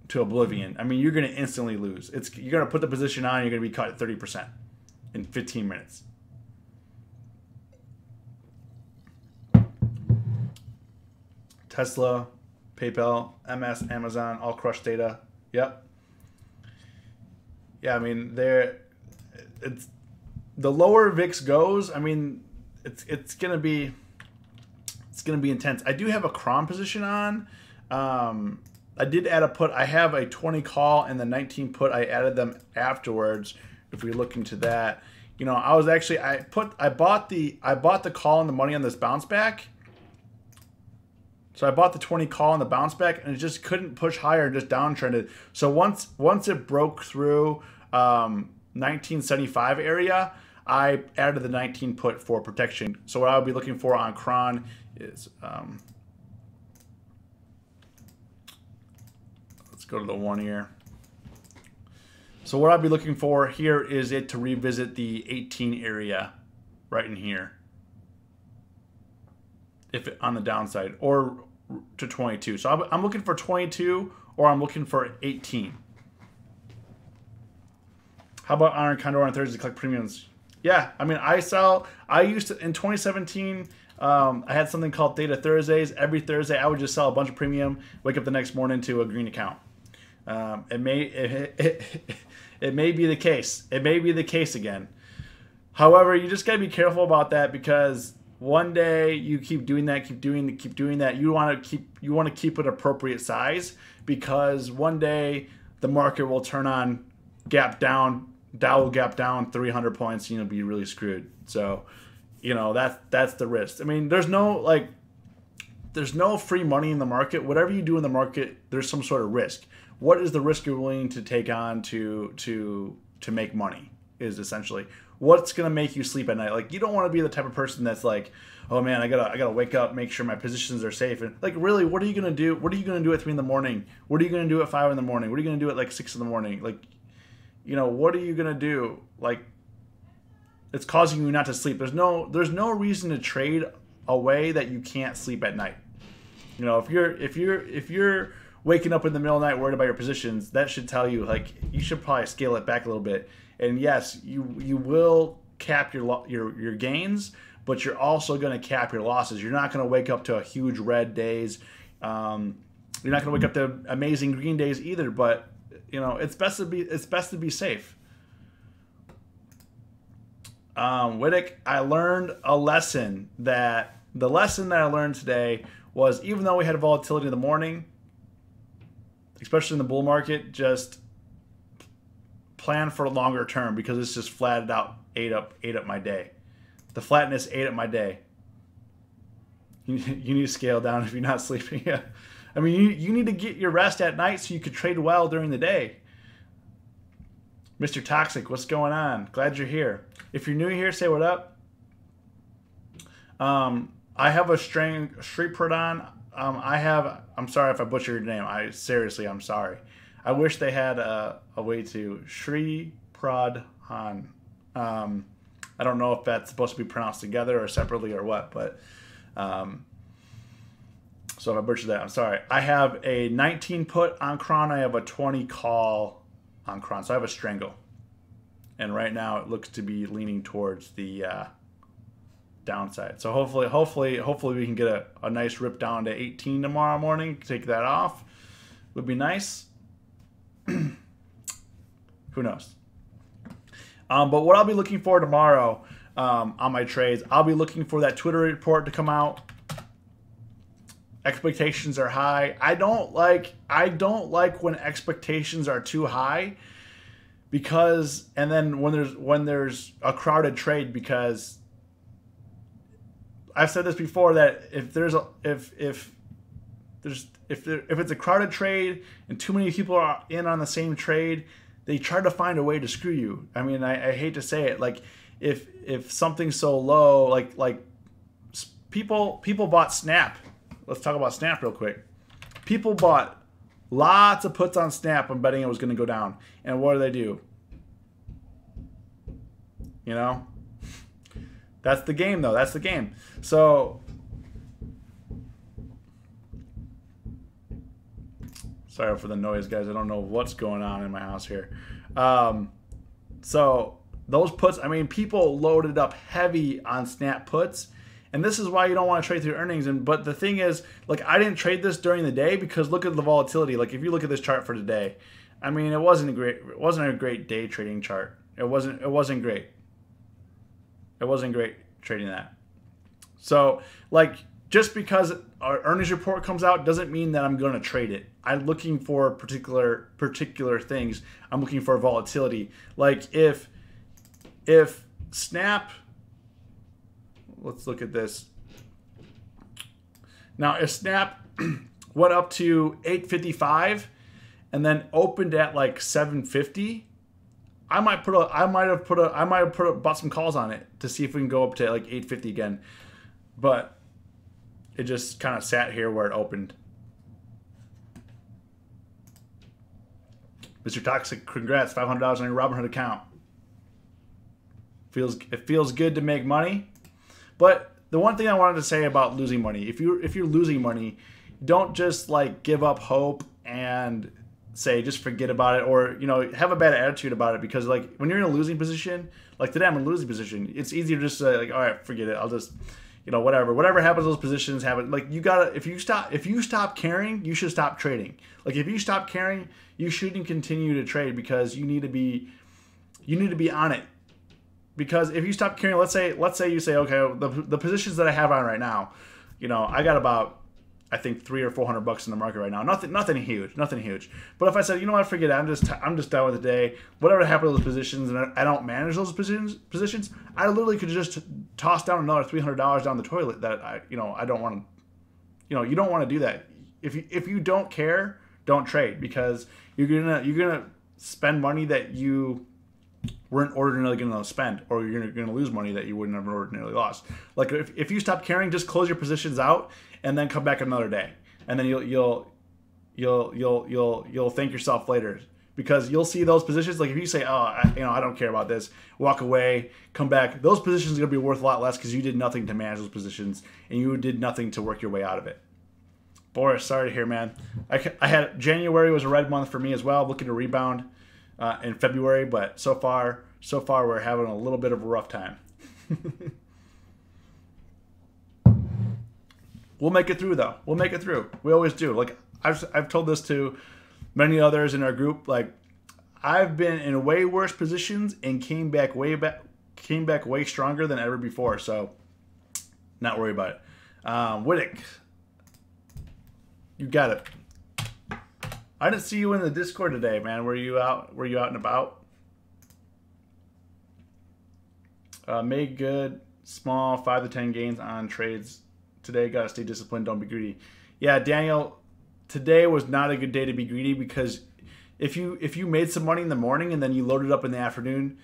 to oblivion. I mean, you're going to instantly lose. You're going to put the position on, you're going to be cut at 30% in 15 minutes. Tesla, PayPal, MS, Amazon, all crushed data. Yep. Yeah, I mean, it's the lower VIX goes. I mean, it's gonna be intense. I do have a Crom position on. I did add a put. I have a 20 call and the 19 put. I added them afterwards. If we look into that, you know, I was actually I bought the call and the money on this bounce back. So I bought the 20 call on the bounce back, and it just couldn't push higher, just downtrended. So once it broke through 1975 area, I added the 19 put for protection. So what I would be looking for on Cron is, let's go to the 1 year. So what I'd be looking for here is it to revisit the 18 area right in here. If it, on the downside, or to 22. So I'm looking for 22, or I'm looking for 18. How about Iron Condor on Thursday collect premiums? Yeah, I mean, I used to, in 2017, I had something called Data Thursdays. Every Thursday, I would just sell a bunch of premium, wake up the next morning to a green account. It may be the case. It may be the case again. However, you just got to be careful about that, because one day you keep doing that, keep doing that. You want to keep it appropriate size, because one day the market will turn on gap down, Dow will gap down 300 points, and you'll be really screwed. So, you know, that's the risk. I mean, there's no free money in the market. Whatever you do in the market, there's some sort of risk. What is the risk you're willing to take on to make money? Is essentially what's gonna make you sleep at night. Like, you don't want to be the type of person that's like, oh man, I gotta wake up, make sure my positions are safe. And like, really, what are you gonna do? What are you gonna do at 3 in the morning? What are you gonna do at 5 in the morning? What are you gonna do at like 6 in the morning? Like, you know, what are you gonna do? Like, it's causing you not to sleep. There's no reason to trade a way that you can't sleep at night. You know, if you're waking up in the middle of the night worried about your positions, that should tell you, like, you should probably scale it back a little bit. And yes, you will cap your gains, but you're also going to cap your losses. You're not going to wake up to a huge red days. You're not going to wake up to amazing green days either, but you know, it's best to be safe. Wittick, I learned a lesson. That the lesson that I learned today was, even though we had volatility in the morning, especially in the bull market, just plan for a longer term, because it's just flatted out ate up my day. The flatness ate up my day. You need to scale down if you're not sleeping. Yeah. I mean, you need to get your rest at night so you could trade well during the day. Mr. Toxic, what's going on? Glad you're here. If you're new here, say what up. I have a Street Pradhan. I'm sorry if I butchered your name. I'm sorry. I wish they had a way to Sri Pradhan. I don't know if that's supposed to be pronounced together or separately or what, but so if I butchered that, I'm sorry. I have a 19 put on Cron. I have a 20 call on Cron. So I have a strangle. And right now it looks to be leaning towards the downside. So hopefully we can get a nice rip down to 18 tomorrow morning. Take that off. Would be nice. Who knows? But what I'll be looking for tomorrow on my trades, I'll be looking for that Twitter report to come out. Expectations are high. I don't like when expectations are too high, because, and then when there's a crowded trade, because I've said this before, that if it's a crowded trade and too many people are in on the same trade, they try to find a way to screw you. I mean, I hate to say it, like if something's so low, like people bought Snap. Let's talk about Snap real quick. People bought lots of puts on Snap when betting it was going to go down. And what do? You know? That's the game, though. That's the game. So, sorry for the noise, guys. I don't know what's going on in my house here. So, those puts, I mean, people loaded up heavy on Snap puts. And this is why you don't want to trade through earnings. But the thing is, like, I didn't trade this during the day, because look at the volatility. Like, if you look at this chart for today, I mean, it wasn't a great day trading chart. It wasn't great. It wasn't great trading that. So, like, just because our earnings report comes out doesn't mean that I'm going to trade it. I'm looking for particular things. I'm looking for volatility. Like, if Snap, let's look at this. Now, if Snap went up to 855 and then opened at like 750, I might have bought some calls on it to see if we can go up to like 850 again. But it just kind of sat here where it opened. Mr. Toxic, congrats, $500 on your Robinhood account. It feels good to make money. But the one thing I wanted to say about losing money, if you're losing money, don't just like give up hope and say just forget about it, or have a bad attitude about it, because like when you're in a losing position, like today I'm in a losing position, it's easier to just say like, all right, forget it. I'll just whatever happens, those positions happen. Like you gotta, if you stop caring, you should stop trading. Like if you stop caring, you shouldn't continue to trade, because you need to be on it. Because if you stop caring, let's say you say, okay, the positions that I have on right now, I got about, I think $300 or $400 in the market right now. Nothing huge. But if I said, you know what, forget it, I'm just done with the day. Whatever happened to those positions, and I don't manage those positions, I literally could just toss down another $300 down the toilet. That I don't want to. You don't want to do that. If you don't care, don't trade, because you're gonna spend money that you weren't ordinarily going to spend, or you're going to lose money that you wouldn't have ordinarily lost. Like if you stop caring, just close your positions out and then come back another day, and then you'll thank yourself later, because you'll see those positions. Like if you say, oh, I don't care about this, walk away, come back, those positions are going to be worth a lot less, because you did nothing to manage those positions and you did nothing to work your way out of it. Boris, sorry to hear, man. I had January was a red month for me as well, looking to rebound in February, but so far we're having a little bit of a rough time. We'll make it through, though. We'll make it through. We always do. Like I've told this to many others in our group. Like, I've been in way worse positions and came back way stronger than ever before. So, not worry about it. Wittick, you got it. I didn't see you in the Discord today, man. Were you out? Were you out and about? Made good, small 5 to 10 gains on trades today. Gotta stay disciplined. Don't be greedy. Yeah, Daniel. Today was not a good day to be greedy because if you made some money in the morning and then you loaded up in the afternoon,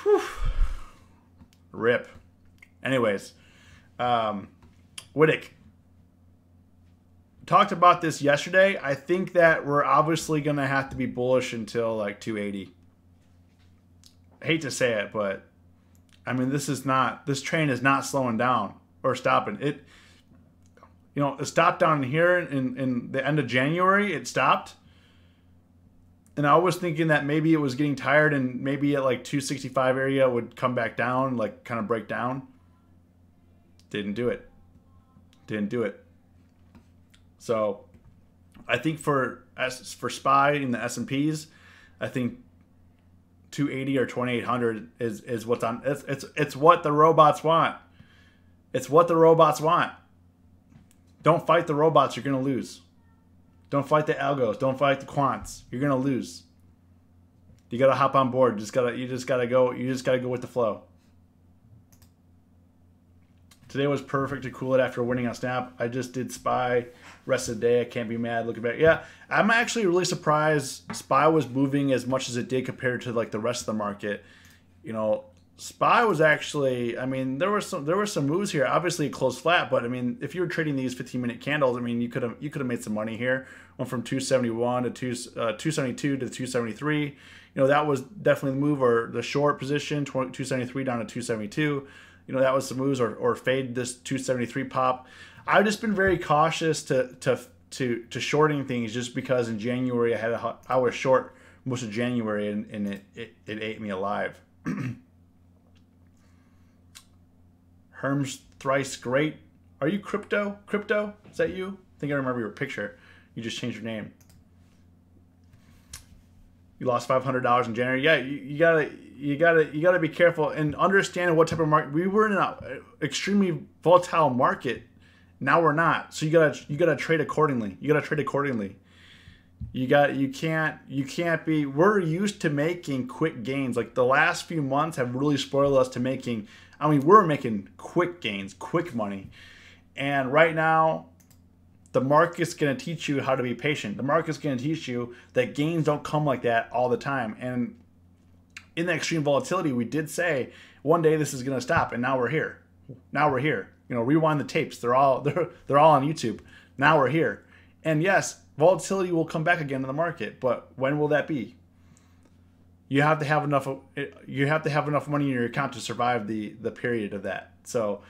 whew, rip. Anyways, Wittick. Talked about this yesterday. I think that we're obviously going to have to be bullish until like 280. I hate to say it, but I mean, this train is not slowing down or stopping. It stopped down here in the end of January. It stopped. And I was thinking that maybe it was getting tired and maybe at like 265 area would come back down, like kind of break down. Didn't do it. So I think for SPY in the S&Ps, I think 280 or 2800 is what's on. It's what the robots want. It's what the robots want. Don't fight the robots, you're gonna lose. Don't fight the algos. Don't fight the quants. You're gonna lose. You gotta hop on board. You just gotta go with the flow. Today was perfect to cool it after winning on Snap. I just did SPY rest of the day. I can't be mad looking back. Yeah, I'm actually really surprised SPY was moving as much as it did compared to like the rest of the market. You know, SPY was actually, I mean, there were some moves here. Obviously it closed flat, but I mean, if you were trading these 15-minute candles, I mean, you could have made some money here. Went from 271 to 272 to 273. You know, that was definitely the move, or the short position 273 down to 272. You know, that was some moves, or fade this 273 pop. I've just been very cautious to shorting things, just because in January I was short most of January and it ate me alive. Herm's thrice great. Are you crypto? Crypto? Is that you? I think I remember your picture. You just changed your name. You lost $500 in January. Yeah, you gotta be careful and understand what type of market. We were in an extremely volatile market. Now we're not. So you gotta trade accordingly. You can't be. We're used to making quick gains. Like the last few months have really spoiled us to making. I mean, we're making quick gains, quick money, and right now, the market's going to teach you how to be patient. The market's going to teach you that gains don't come like that all the time. And in the extreme volatility, we did say one day this is going to stop, and now we're here. You know, rewind the tapes. They're all on YouTube. Now we're here. And yes, volatility will come back again in the market, but when will that be? You have to have enough money in your account to survive the period of that. So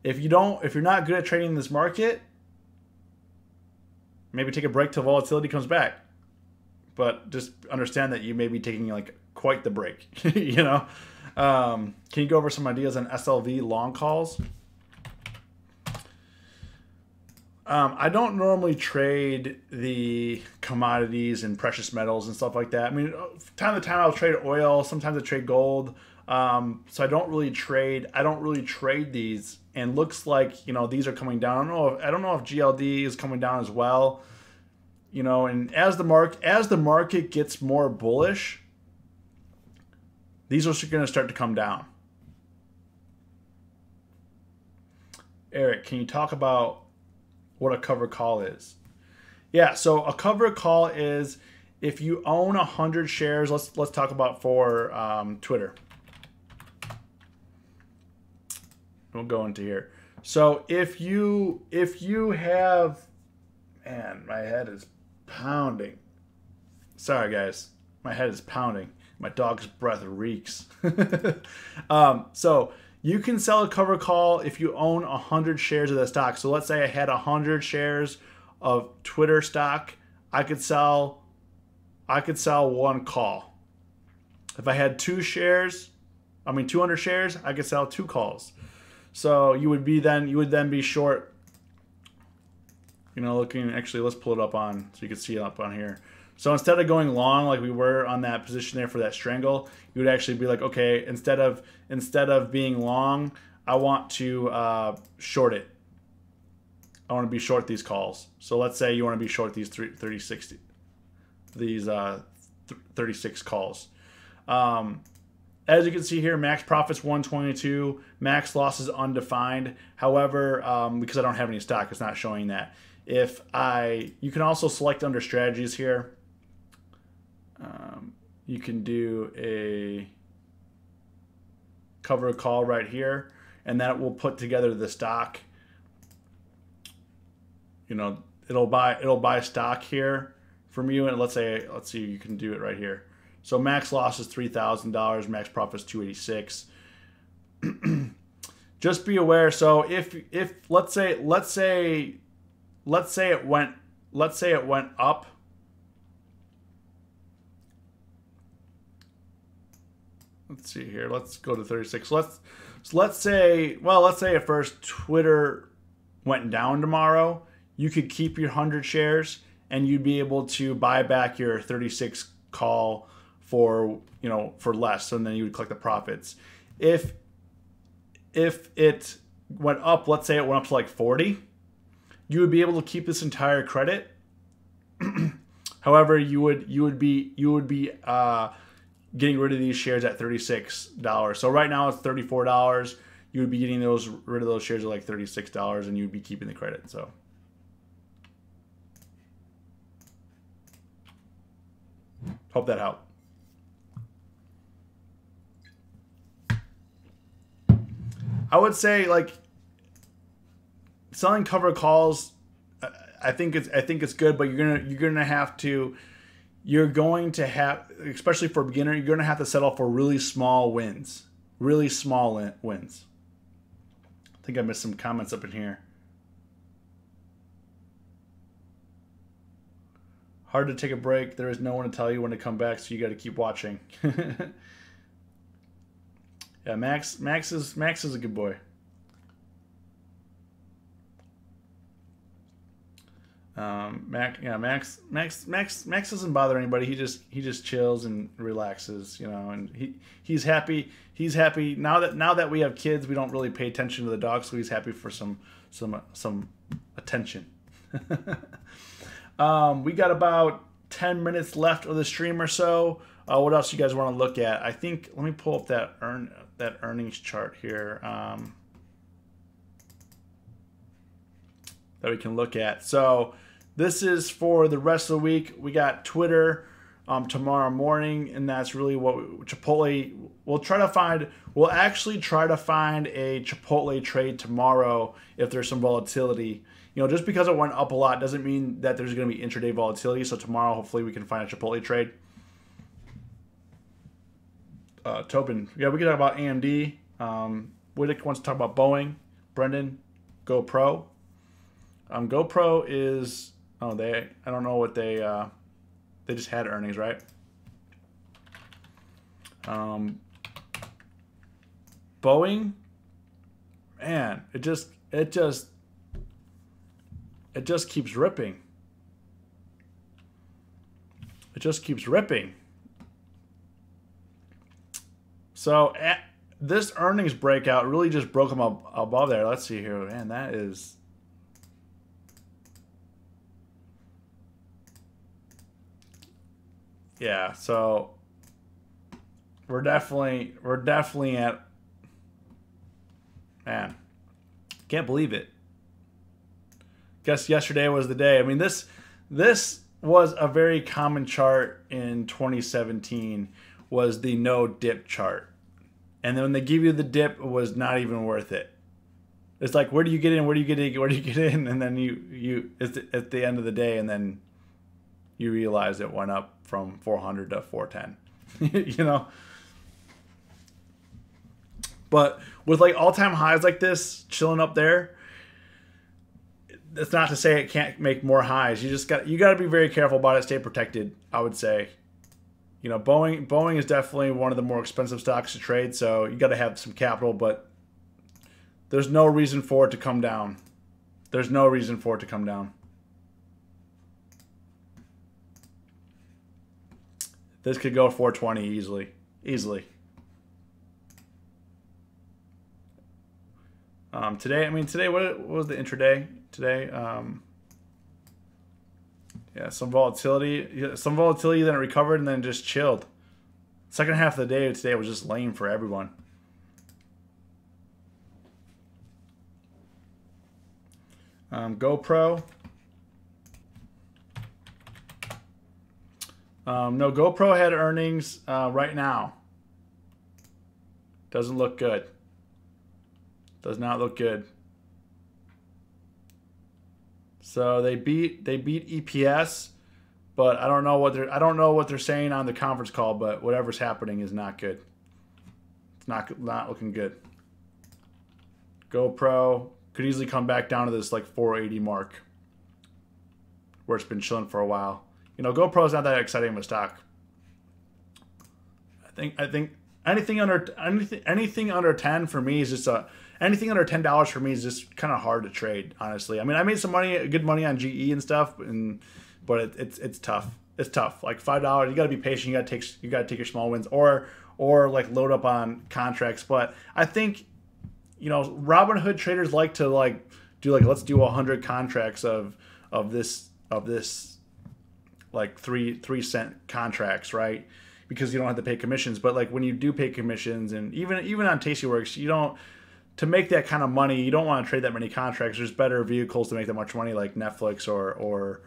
if you're not good at trading in this market, maybe take a break till volatility comes back. But just understand that you may be taking like quite the break. You know? Can you go over some ideas on SLV long calls? I don't normally trade the commodities and precious metals and stuff like that. I mean, time to time I'll trade oil. Sometimes I trade gold. So I don't really trade these. And looks like, you know, these are coming down. I don't know if GLD is coming down as well. You know, and as the market gets more bullish, these are going to start to come down. Eric, can you talk about what a cover call is? Yeah, so a cover call is if you own 100 shares. Let's talk about for Twitter. We'll go into here. So if you have, man, my head is pounding. Sorry guys, my head is pounding. My dog's breath reeks. So you can sell a cover call if you own 100 shares of the stock. So let's say I had 100 shares of Twitter stock. I could sell one call. If I had 200 shares, I could sell 2 calls. So you would then be short You know, looking, actually, let's pull it up on, so you can see it up on here. So instead of going long like we were on that position there for that strangle, you would actually be like, okay, instead of being long, I want to short it. I want to be short these calls. So let's say you want to be short these 36 calls. As you can see here, max profits 122, max losses undefined. However, because I don't have any stock, it's not showing that. You can also select under strategies here. You can do a cover a call right here, and that will put together the stock. You know, it'll buy stock here from you, and let's see, you can do it right here. So max loss is $3,000, max profit is $286. Just be aware. So if let's say it went up. Let's see here. Let's go to 36. Let's say at first Twitter went down tomorrow. You could keep your 100 shares and you'd be able to buy back your 36 call for less, and then you would collect the profits. If it went up, let's say it went up to like 40, you would be able to keep this entire credit. However, you would be getting rid of these shares at $36. So right now it's $34. You would be getting rid of those shares at like $36, and you'd be keeping the credit. So hope that helped. I would say like selling cover calls. I think it's good, but you're going to have, especially for a beginner, you're going to have to settle for really small wins. Really small wins. I think I missed some comments up in here. Hard to take a break. There is no one to tell you when to come back, so you got to keep watching. Yeah, Max is a good boy. Max doesn't bother anybody. He just chills and relaxes, and he's happy. He's happy now that we have kids. We don't really pay attention to the dog, so he's happy for some attention. We got about 10 minutes left of the stream or so. What else you guys want to look at? I think, let me pull up that earnings chart here that we can look at. So this is for the rest of the week. We got Twitter tomorrow morning, and that's really what Chipotle. We'll actually try to find a Chipotle trade tomorrow if there's some volatility. Just because it went up a lot doesn't mean that there's going to be intraday volatility. So tomorrow, hopefully, we can find a Chipotle trade. Tobin, yeah, we can talk about AMD. Whittick wants to talk about Boeing. Brendan, GoPro. GoPro is I don't know what they just had earnings, right? Boeing, man, it just keeps ripping. It just keeps ripping. So this earnings breakout really just broke them up above there. Let's see here. Man, that is... Yeah, so we're definitely at... Man, can't believe it. Guess yesterday was the day. I mean, this was a very common chart in 2017, was the no dip chart. And then when they give you the dip, it was not even worth it. It's like, where do you get in? Where do you get in? Where do you get in? And then you at the end of the day, and then you realize it went up from 400 to 410. But with like all-time highs like this chilling up there, that's not to say it can't make more highs. You got to be very careful about it. Stay protected, I would say. Boeing is definitely one of the more expensive stocks to trade, so you got to have some capital, but there's no reason for it to come down. There's no reason for it to come down. This could go 420 easily. Easily. Today, today, what was the intraday today? Yeah, some volatility. Then it recovered and then just chilled. Second half of the day today was just lame for everyone. GoPro. No, GoPro had earnings right now. Doesn't look good. Does not look good. So they beat EPS, but I don't know what they're saying on the conference call, but whatever's happening is not good. It's not looking good. GoPro could easily come back down to this like 480 mark, where it's been chilling for a while. You know, GoPro is not that exciting of a stock. I think anything under 10 for me is just anything under $10 for me is just kind of hard to trade, honestly. I mean, I made some money, good money on GE and stuff, but it's tough. It's tough. Like $5, you got to be patient. You got to take your small wins or like load up on contracts. But I think, you know, Robinhood traders like to let's do 100 contracts of this like 3-cent contracts, right? Because you don't have to pay commissions. But like when you do pay commissions, and even on Tastyworks, you don't, to make that kind of money, you don't want to trade that many contracts. There's better vehicles to make that much money, like Netflix or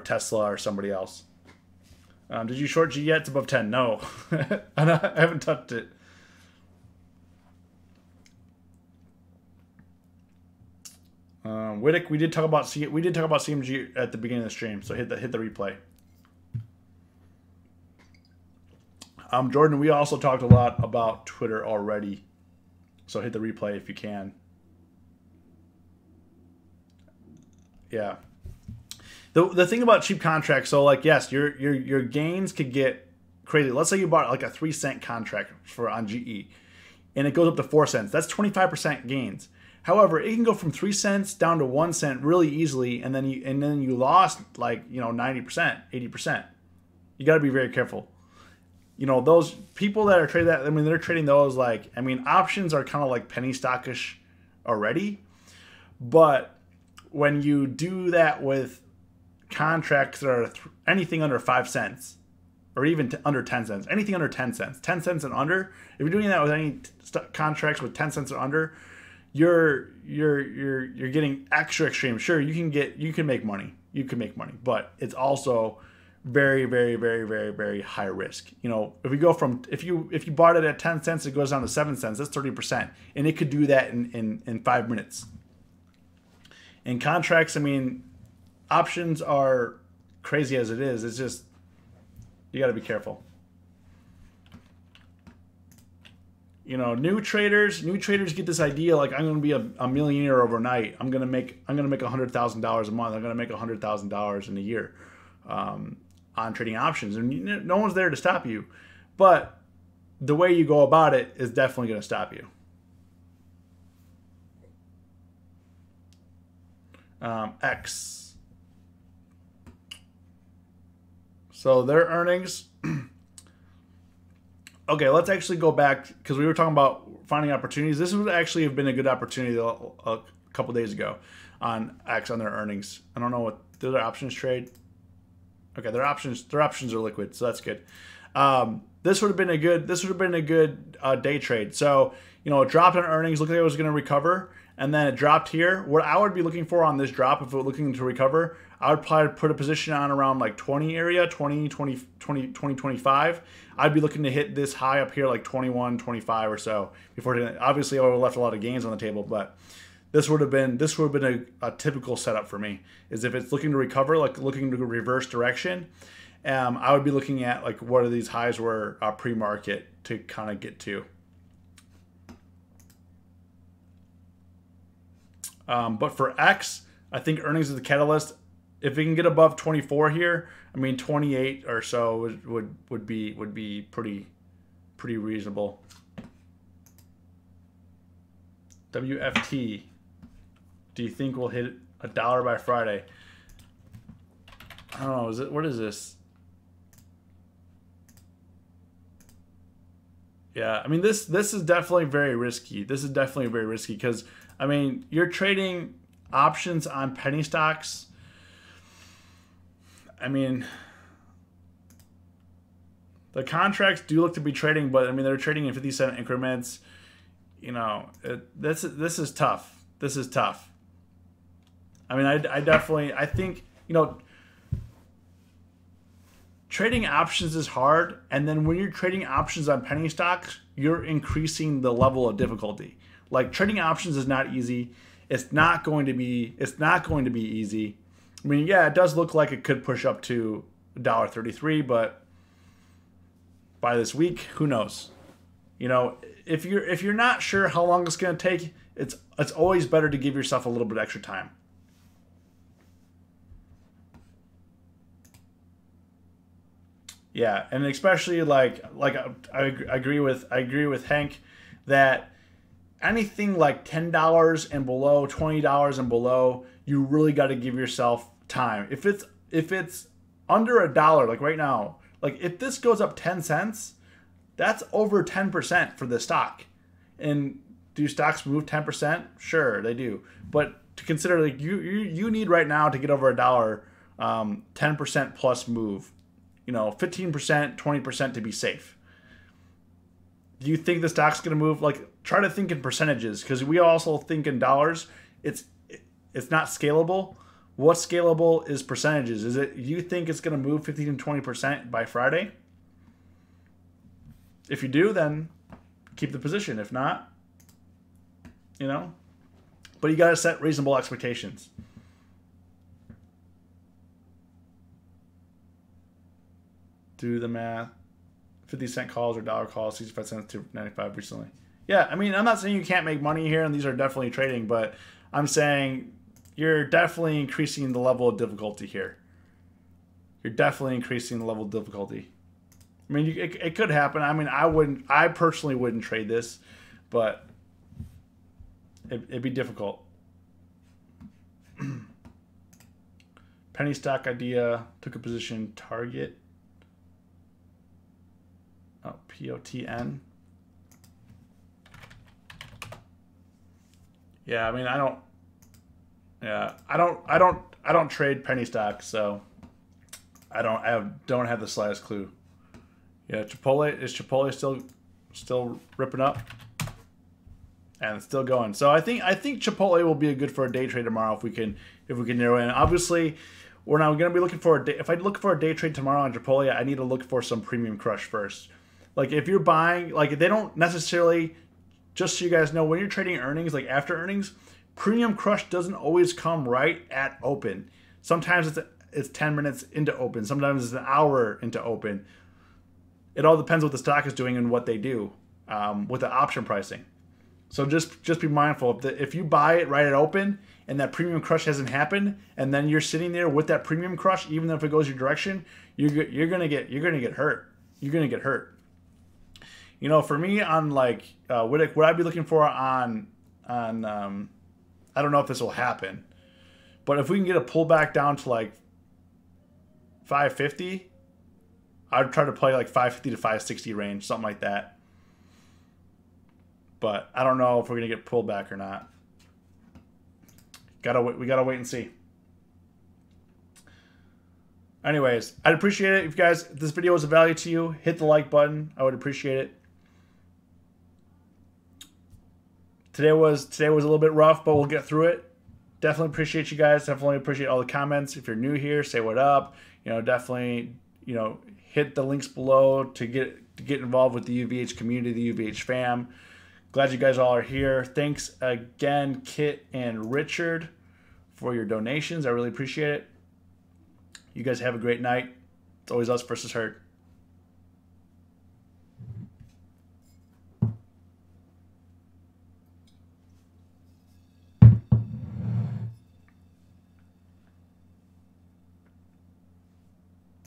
Tesla or somebody else. Did you short G yet? It's above 10. No, I haven't touched it. Wittick, we did talk about CMG at the beginning of the stream, so hit the replay. Jordan, we also talked a lot about Twitter already, so hit the replay if you can. Yeah. The thing about cheap contracts, so like yes, your gains could get crazy. Let's say you bought like a 3-cent contract on GE, and it goes up to 4 cents. That's 25% gains. However, it can go from 3 cents down to 1 cent really easily, and then you lost like 90%, 80%. You got to be very careful. You know, those people that are trading that, I mean, they're trading those like, I mean, options are kind of like penny stockish already, but when you do that with contracts that are anything under 5 cents or even under 10 cents, anything under 10 cents, 10 cents and under, if you're doing that with any contracts with 10 cents or under, you're getting extra extreme. Sure, you can make money, but it's also very, very, very, very, very high risk. You know, if we go from if you bought it at 10 cents, it goes down to 7 cents. That's 30%, and it could do that in 5 minutes. In contracts, I mean, options are crazy as it is. It's just you got to be careful. You know, new traders get this idea like I'm going to be a millionaire overnight. I'm going to make $100,000 a month. I'm going to make $100,000 in a year on trading options, and no one's there to stop you. But the way you go about it is definitely going to stop you. X. So their earnings. Okay, let's actually go back because we were talking about finding opportunities. This would actually have been a good opportunity a couple days ago on X on their earnings. I don't know what their options trade. Okay, their options are liquid, so that's good. This would have been a good day trade. So it dropped on earnings, looked like it was going to recover, and then it dropped here. What I would be looking for on this drop, if it were looking to recover, I would probably put a position on around like 20 area, 20, 25. I'd be looking to hit this high up here like 21, 25 or so before doing it. Obviously, I would have left a lot of gains on the table, but this would have been a typical setup for me. Is if it's looking to recover, like looking to reverse direction, I would be looking at like what are these highs were pre-market to kind of get to. But for X, I think earnings is the catalyst. If we can get above 24 here, I mean 28 or so would be pretty reasonable. WFT. Do you think we'll hit $1 by Friday? I don't know. What is this? Yeah, I mean this is definitely very risky. This is definitely very risky because I mean you're trading options on penny stocks. I mean the contracts do look to be trading, but I mean they're trading in 50-cent increments. You know, this is tough. This is tough. I mean, I think, you know, trading options is hard, and then when you're trading options on penny stocks, you're increasing the level of difficulty. Like trading options is not easy. It's not going to be easy. I mean, yeah, it does look like it could push up to $1.33, but by this week, who knows? You know, if you're not sure how long it's going to take, it's always better to give yourself a little bit extra time. Yeah, and especially like I agree with Hank that anything like $10 and below, $20 and below, you really got to give yourself time. If it's under $1, like right now, like if this goes up 10 cents, that's over 10% for the stock. And do stocks move 10%? Sure, they do. But to consider, like you need right now to get over $1, 10% plus move. You know, 15%, 20% to be safe. Do you think the stock's going to move? Like, try to think in percentages because we also think in dollars. It's not scalable. What's scalable is percentages. Is it you think it's going to move 15 to 20% by Friday? If you do, then keep the position. If not, you know. But you got to set reasonable expectations. Do the math. 50-cent calls or dollar calls, 65 cents to 95 recently. Yeah, I mean, I'm not saying you can't make money here, and these are definitely trading, but I'm saying you're definitely increasing the level of difficulty here. You're definitely increasing the level of difficulty. I mean, it could happen. I mean, I personally wouldn't trade this, but it'd be difficult. Penny stock idea, took a position, target. Oh, POTN. Yeah, I mean, I don't trade penny stocks, so I don't have the slightest clue. Yeah, Chipotle still ripping up, and it's still going. So I think Chipotle will be good for a day trade tomorrow if we can narrow in. Obviously, we're not going to be looking for a day. If I look for a day trade tomorrow on Chipotle, I need to look for some premium crush first. Like if you're buying, like they don't necessarily, just so you guys know, when you're trading earnings, like after earnings, premium crush doesn't always come right at open. Sometimes it's 10 minutes into open. Sometimes it's an hour into open. It all depends what the stock is doing and what they do with the option pricing. So just be mindful. If you buy it right at open and that premium crush hasn't happened, and then you're sitting there with that premium crush, even if it goes your direction, you're gonna get hurt. You're gonna get hurt. You know, for me on like what I'd be looking for on I don't know if this will happen, but if we can get a pullback down to like 550, I'd try to play like 550 to 560 range, something like that. But I don't know if we're gonna get pulled back or not. We gotta wait and see. Anyways, I'd appreciate it if you guys, if this video was of value to you, hit the like button. I would appreciate it. Today was a little bit rough, but we'll get through it. Definitely appreciate you guys. Definitely appreciate all the comments. If you're new here, say what up. You know, definitely, you know, hit the links below to get involved with the UVH community, the UVH fam. Glad you guys all are here. Thanks again, Kit and Richard, for your donations. I really appreciate it. You guys have a great night. It's always us versus herd.